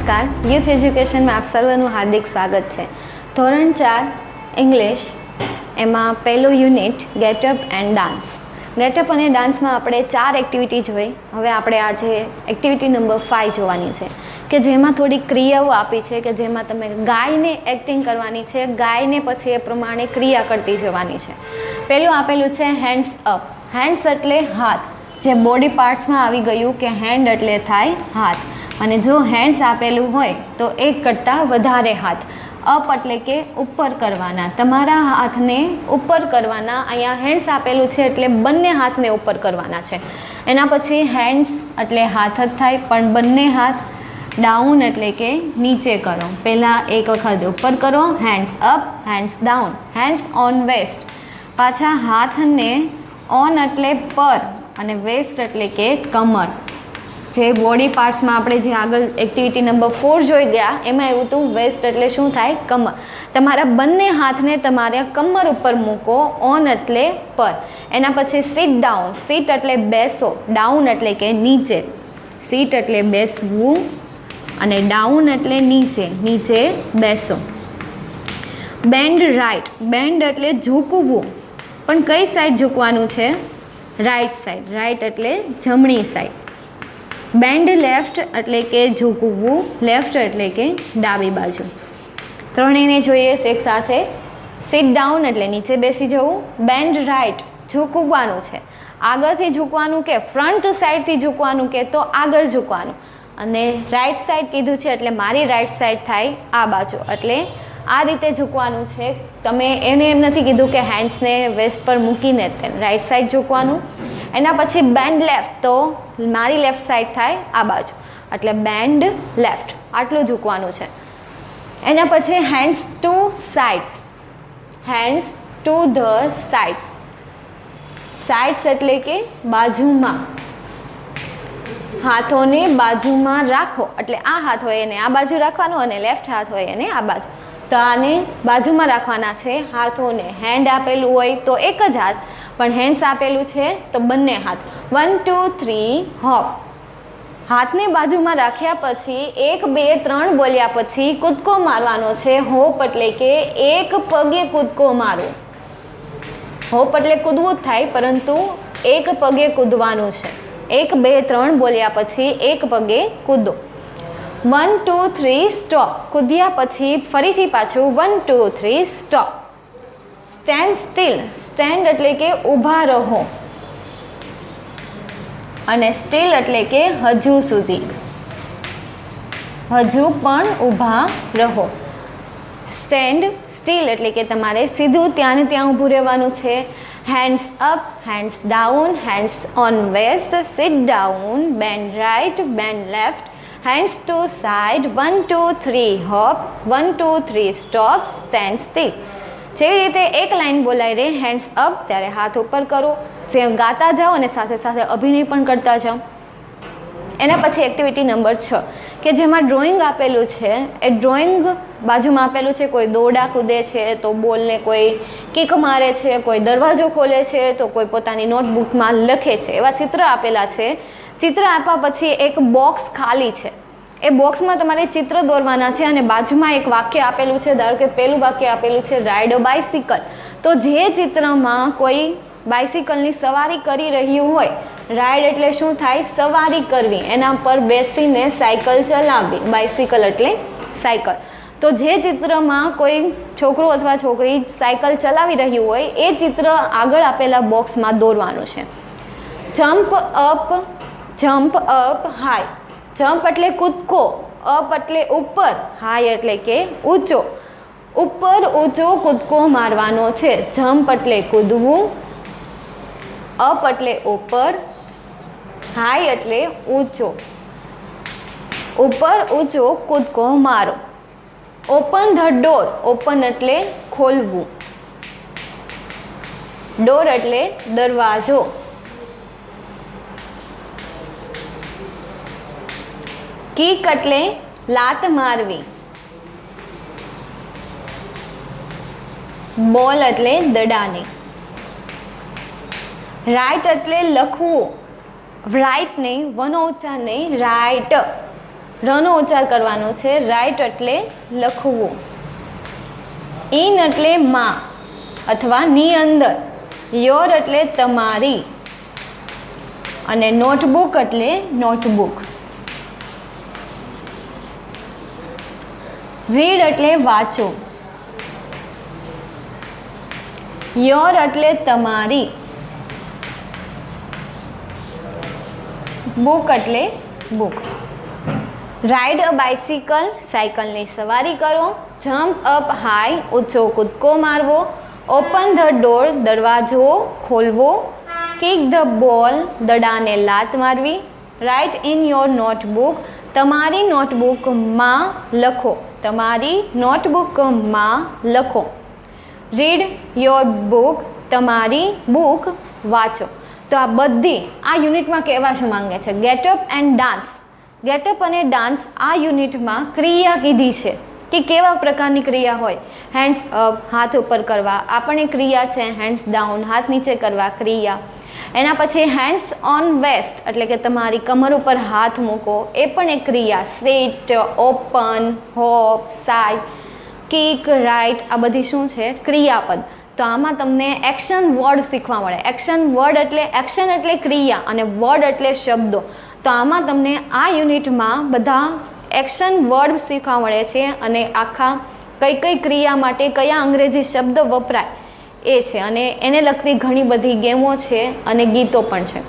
नमस्कार, youth education में आप सर्वનું हार्दिक स्वागत है। ધોરણ 4 इंग्लिश એમાં પહેલો unit get up and dance. Get up અને ડાન્સમાં આપણે 4 એક્ટિવિટી જોઈ। હવે આપણે આજે એક્ટિવિટી નંબર 5 જોવાની છે કે જેમાં થોડી ક્રિયાઓ આપી છે કે જેમાં તમે ગાયને એક્ટિંગ કરવાની છે, ગાયને પછી એ પ્રમાણે ક્રિયા કરતી જવાની છે। પહેલું આપેલું છે હેન્ડ્સ અપ। હેન્ડ્સ એટલે હાથ, જે બોડી પાર્ટ્સમાં આવી ગયું કે હેન્ડ એટલે થાય હાથ, અને જો હેન્ડ્સ આપેલું હોય તો એક કરતાં વધારે હાથ। અપ એટલે કે ઉપર કરવાના, તમારા હાથને ઉપર કરવાના। અહીંયા હેન્ડ્સ આપેલું છે એટલે બંને હાથને ઉપર કરવાના છે। એના પછી હેન્ડ્સ એટલે હાથ જ થાય, પણ બંને હાથ। ડાઉન એટલે કે નીચે કરો, પહેલાં એક વખત ઉપર કરો, hands up, hands down, hands on waist. પાછા હાથને ઓન એટલે પર અને વેસ્ટ એટલે કે કમર। જે બોડી પાર્ટ્સમાં આપણે જે આગળ એક્ટિવિટી નંબર 4 જોઈ ગયા એમાં એવું હતું વેસ્ટ એટલે શું થાય કમર। તમારા બંને હાથને તમારે કમર ઉપર મૂકો, ઓન એટલે પર। એના પછી સીટ ડાઉન। સીટ એટલે બેસો, ડાઉન એટલે કે નીચે। સીટ એટલે બેસવું અને ડાઉન એટલે નીચે, નીચે બેસો। Band right. બેન્ડ એટલે ઝૂકવું, પણ કઈ સાઈડ ઝૂકવાનું છે? Right side. રાઈટ એટલે જમણી સાઈડ। બેન્ડ લેફ્ટ એટલે કે ઝૂકવું, લેફ્ટ એટલે કે ડાબી બાજુ। ત્રણેયને જોઈએ એક સાથે। સીટ ડાઉન એટલે નીચે બેસી જવું, બેન્ડ રાઈટ ઝૂકવાનું છે, આગળથી ઝૂકવાનું કે ફ્રન્ટ સાઈડથી ઝૂકવાનું કે તો આગળ ઝૂકવાનું, અને રાઈટ સાઈડ કીધું છે એટલે મારી રાઈટ સાઈડ થાય આ બાજુ, એટલે આ રીતે ઝૂકવાનું છે। તમે એને એમ નથી કીધું કે હેન્ડ્સને વેસ્ટ પર મૂકીને તે રાઈટ સાઈડ ઝૂકવાનું। એના પછી બેન્ડ લેફ્ટ, તો મારી લેફ્ટ સાઈડ થાય આ બાજુ, એટલે બેન્ડ લેફ્ટ આટલું ઝૂકવાનું છે। એના પછી hands to sides. Hands to the sides. Sides એટલે કે બાજુમાં, હાથોને બાજુમાં રાખો, એટલે આ હાથ હોય એને આ બાજુ રાખવાનો અને લેફ્ટ હાથ હોય એને આ બાજુ, તો આને બાજુમાં રાખવાના છે હાથોને। હેન્ડ આપેલું હોય તો એક જ હાથ, પણ હેન્ડ્સ આપેલું છે તો બંને હાથ। 1 2 3 હોપ। હાથને બાજુમાં રાખ્યા પછી 1 2 3 બોલ્યા પછી કૂદકો મારવાનો છે। હોપ એટલે કે એક પગે કૂદકો મારો। હોપ એટલે કૂદવું જ થાય, પરંતુ એક પગે કૂદવાનું છે। 1 2 3 બોલ્યા પછી એક પગે કૂદો। 1 2 3 સ્ટોપ। કૂદ્યા પછી ફરીથી પાછું 1 2 3 સ્ટોપ। Stand steel. સ્ટેન્ડ એટલે કે ઊભા રહો, અને સ્ટીલ એટલે કે હજુ સુધી, હજુ પણ ઊભા રહો। સ્ટેન્ડ સ્ટીલ એટલે કે તમારે સીધું ત્યાં ને ત્યાં ઊભું રહેવાનું છે। Hands up, hands down, hands on waist, sit down, bend right, bend left, hands to side, 1 2 3 hop, 1 2 3 stop, stand still. જેવી રીતે એક લાઈન બોલાઈ રહે હેન્ડ્સ અપ ત્યારે હાથ ઉપર કરો, જેમ ગાતા જાઓ અને સાથે સાથે અભિનય પણ કરતા જાઓ। એના પછી એક્ટિવિટી નંબર 6 કે જેમાં ડ્રોઈંગ આપેલું છે। એ ડ્રોઈંગ બાજુમાં આપેલું છે, કોઈ દોરડા કૂદે છે તો બોલને કોઈ કિક મારે છે, કોઈ દરવાજો ખોલે છે તો કોઈ પોતાની નોટબુકમાં લખે છે, એવા ચિત્ર આપેલા છે। ચિત્ર આપ્યા પછી એક બોક્સ ખાલી છે, એ બોક્સમાં તમારે ચિત્ર દોરવાના છે, અને બાજુમાં એક વાક્ય આપેલું છે। ધારો કે પહેલું વાક્ય આપેલું છે રાઇડ અ બાઇસિકલ, તો જે ચિત્રમાં કોઈ બાઇસિકલની સવારી કરી રહ્યું હોય, રાઇડ એટલે શું થાય? સવારી કરવી, એના પર બેસીને સાયકલ ચલાવવી, બાઇસિકલ એટલે સાયકલ। તો જે ચિત્રમાં કોઈ છોકરો અથવા છોકરી સાયકલ ચલાવી રહ્યું હોય એ ચિત્ર આગળ આપેલા બોક્સમાં દોરવાનું છે। Jump up high. જમ્પ એટલે કૂદકો, અપ એટલે ઉપર, હાઈ એટલે કે ઊંચો, ઉપર ઊંચો કૂદકો મારવાનો છે। જમ્પ એટલે કૂદવું, અપ એટલે ઉપર, હાઈ એટલે ઊંચો, ઉપર ઊંચો કૂદકો મારો। Open the door. ઓપન એટલે ખોલવું, ડોર એટલે દરવાજો। કિક એટલે લાત મારવી, બોલ એટલે દડાની। રાઇટ એટલે લખવું, રાઇટ નહીં, વનો ઉચ્ચાર નહીં, રાઇટ। રનો ઉચ્ચાર કરવાનો છે. રાઇટ એટલે લખવું, ઇન એટલે માં અથવા ની અંદર, યોર એટલે તમારી, અને નોટબુક એટલે નોટબુક. રીડ એટલે વાંચો, યોર એટલે તમારી, બુક એટલે બુક. રાઇડ અ બાઇસિકલ, સાયકલની સવારી કરો. જમ્પ અપ હાઈ, ઊંચો કૂદકો મારવો. ઓપન ધ ડોર, દરવાજો ખોલવો. કિક ધ બોલ, દડાને લાત મારવી. રાઇટ ઇન યોર નોટબુક, તમારી નોટબુકમાં લખો, તમારી નોટબુકમાં લખો. રીડ યોર બુક, તમારી બુક વાંચો. તો આ બધી આ યુનિટમાં કહેવા શું માંગે છે? Get up and dance. ગેટઅપ અને ડાન્સ આ યુનિટમાં ક્રિયા કીધી છે કે કેવા પ્રકારની ક્રિયા હોય. હેન્ડ્સ અપ, હાથ ઉપર કરવા, આ પણ એક ક્રિયા છે. હેન્ડ્સ ડાઉન, હાથ નીચે કરવા, ક્રિયા. એના પછી હેન્ડ્સ ઓન વેસ્ટ એટલે કે તમારી કમર ઉપર હાથ મૂકો, એ પણ એક ક્રિયા. Sit, open, hop, side, kick, right, આ બધી શું છે? ક્રિયાપદ. તો આમાં તમને એક્શન વર્ડ શીખવા મળે. એક્શન વર્ડ એટલે એક્શન એટલે ક્રિયા અને વર્ડ એટલે શબ્દો. તો આમાં તમને આ યુનિટમાં બધા એક્શન વર્ડ શીખવા મળે છે અને આખા કઈ કઈ ક્રિયા માટે કયા અંગ્રેજી શબ્દ વપરાય એ છે. અને એને લગતી ઘણી બધી ગેમો છે અને ગીતો પણ છે.